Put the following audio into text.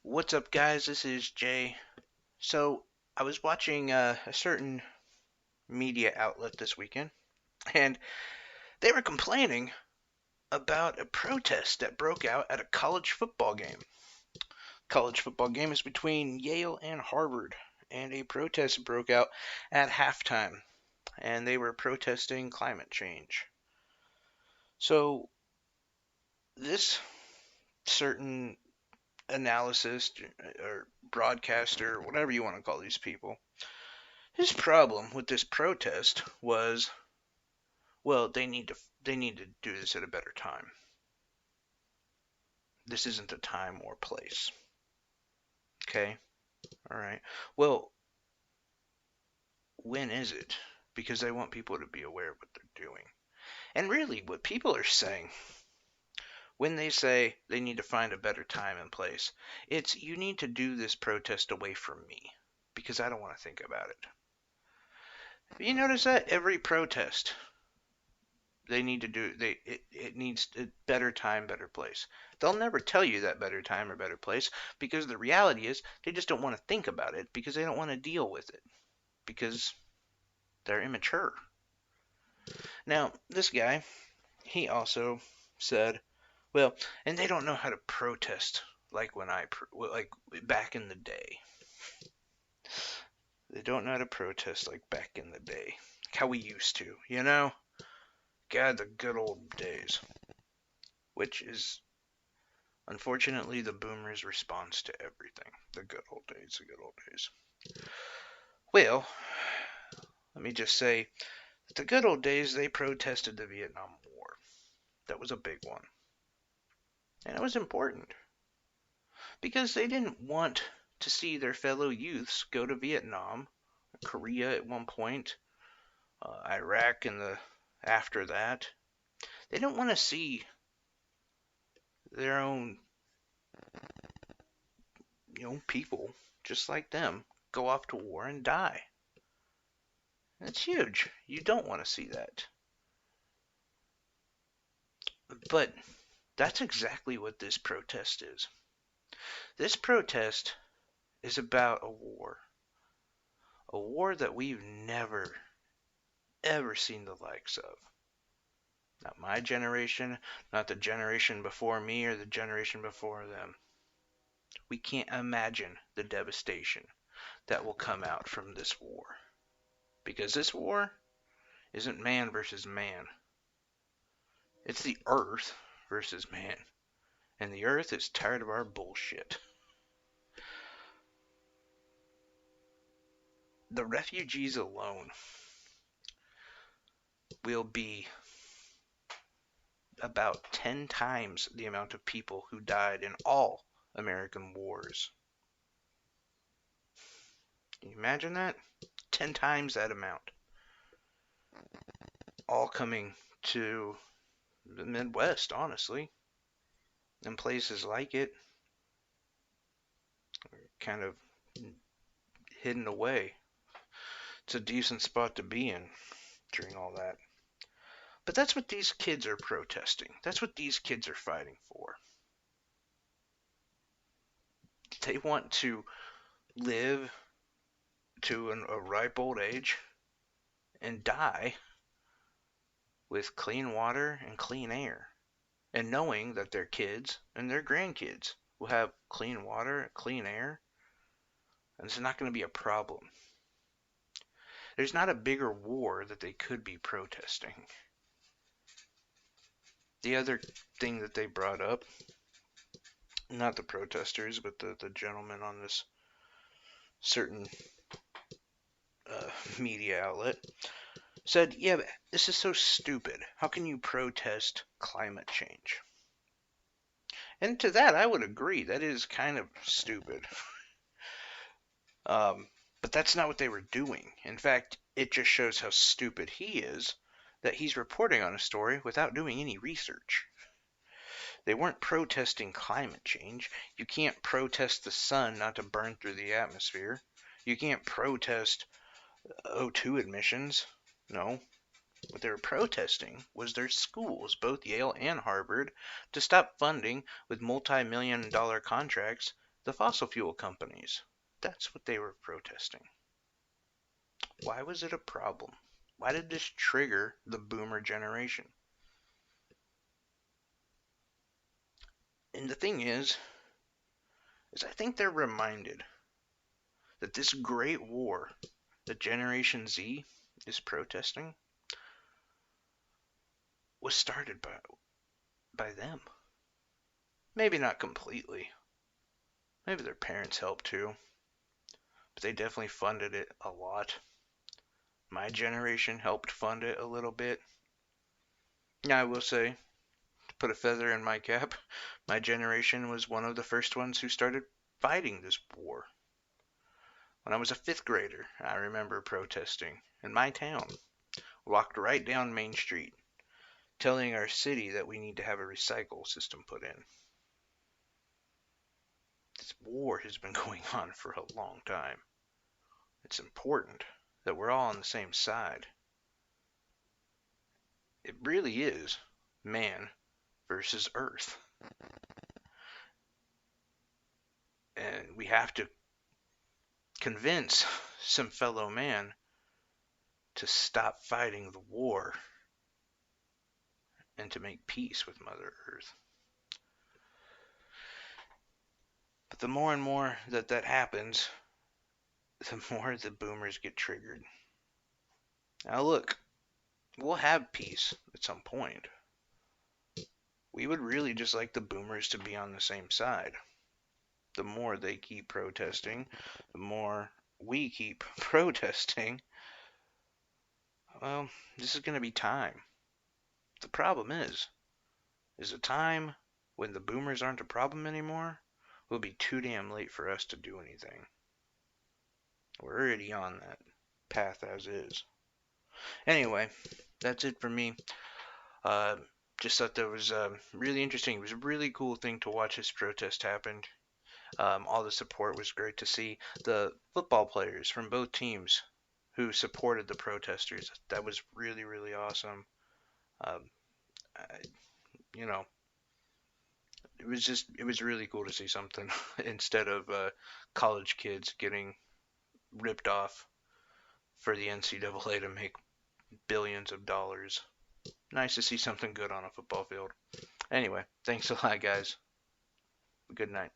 What's up, guys? This is Jay. So, I was watching a certain media outlet this weekend, and they were complaining about a protest that broke out at a college football game. College football game is between Yale and Harvard, and a protest broke out at halftime, and they were protesting climate change. So, this certain analysis or broadcaster, whatever you want to call these people, his problem with this protest was, well, they need to do this at a better time. This isn't the time or place. Okay? All right. Well, when is it? Because they want people to be aware of what they're doing. And really, what people are saying when they say they need to find a better time and place, it's you need to do this protest away from me because I don't want to think about it. You notice that every protest they need to do it needs a better time, better place. They'll never tell you that better time or better place because the reality is they just don't want to think about it because they don't want to deal with it because they're immature. Now, this guy, he also said, well, and they don't know how to protest like like back in the day. They don't know how to protest like back in the day, like how we used to, you know? God, the good old days, which is unfortunately the boomers' response to everything. The good old days, the good old days. Well, let me just say, the good old days, they protested the Vietnam War. That was a big one. And it was important because they didn't want to see their fellow youths go to Vietnam, Korea at one point, Iraq and the after that. They didn't want to see their own, people just like them go off to war and die. That's huge. You don't want to see that. But that's exactly what this protest is. This protest is about a war that we've never, ever seen the likes of. Not my generation, not the generation before me or the generation before them. We can't imagine the devastation that will come out from this war. Because this war isn't man versus man. It's the earth versus man. And the earth is tired of our bullshit. The refugees alone will be about 10 times the amount of people who died in all American wars. Can you imagine that? 10 times that amount. All coming to the Midwest, honestly, and places like it, kind of hidden away. It's a decent spot to be in during all that. But that's what these kids are protesting. That's what these kids are fighting for. They want to live to a ripe old age and die with clean water and clean air, and knowing that their kids and their grandkids will have clean water and clean air, and it's not going to be a problem. There's not a bigger war that they could be protesting. The other thing that they brought up, not the protesters, but the gentleman on this certain media outlet, said, yeah, but this is so stupid. How can you protest climate change? And to that, I would agree. That is kind of stupid. But that's not what they were doing. In fact, it just shows how stupid he is that he's reporting on a story without doing any research. They weren't protesting climate change. You can't protest the sun not to burn through the atmosphere. You can't protest O2 emissions. No. What they were protesting was their schools, both Yale and Harvard, to stop funding with multi-million-dollar contracts The fossil fuel companies. That's what they were protesting. Why was it a problem? Why did this trigger the boomer generation? And the thing is I think they're reminded that this great war that Generation Z is protesting was started by them. Maybe not completely. Maybe their parents helped too, but they definitely funded it a lot. My generation helped fund it a little bit. Yeah, I will say, to put a feather in my cap, my generation was one of the first ones who started fighting this war. When I was a fifth grader, I remember protesting in my town. Walked right down Main Street, telling our city that we need to have a recycle system put in. This war has been going on for a long time. It's important that we're all on the same side. It really is man versus earth. And we have to convince some fellow man to stop fighting the war and to make peace with Mother Earth. But the more and more that happens, the more the boomers get triggered. Now look, we'll have peace at some point. We would really just like the boomers to be on the same side. The more they keep protesting, the more we keep protesting. Well, this is going to be time. The problem is a time when the boomers aren't a problem anymore will be too damn late for us to do anything. We're already on that path as is. Anyway, that's it for me. Just thought that was really interesting. It was a really cool thing to watch this protest happen. All the support was great to see. The football players from both teams who supported the protesters, that was really, really awesome. I, you know, it was really cool to see something instead of college kids getting ripped off for the NCAA to make billions of dollars. Nice to see something good on a football field. Anyway, thanks a lot, guys. Good night.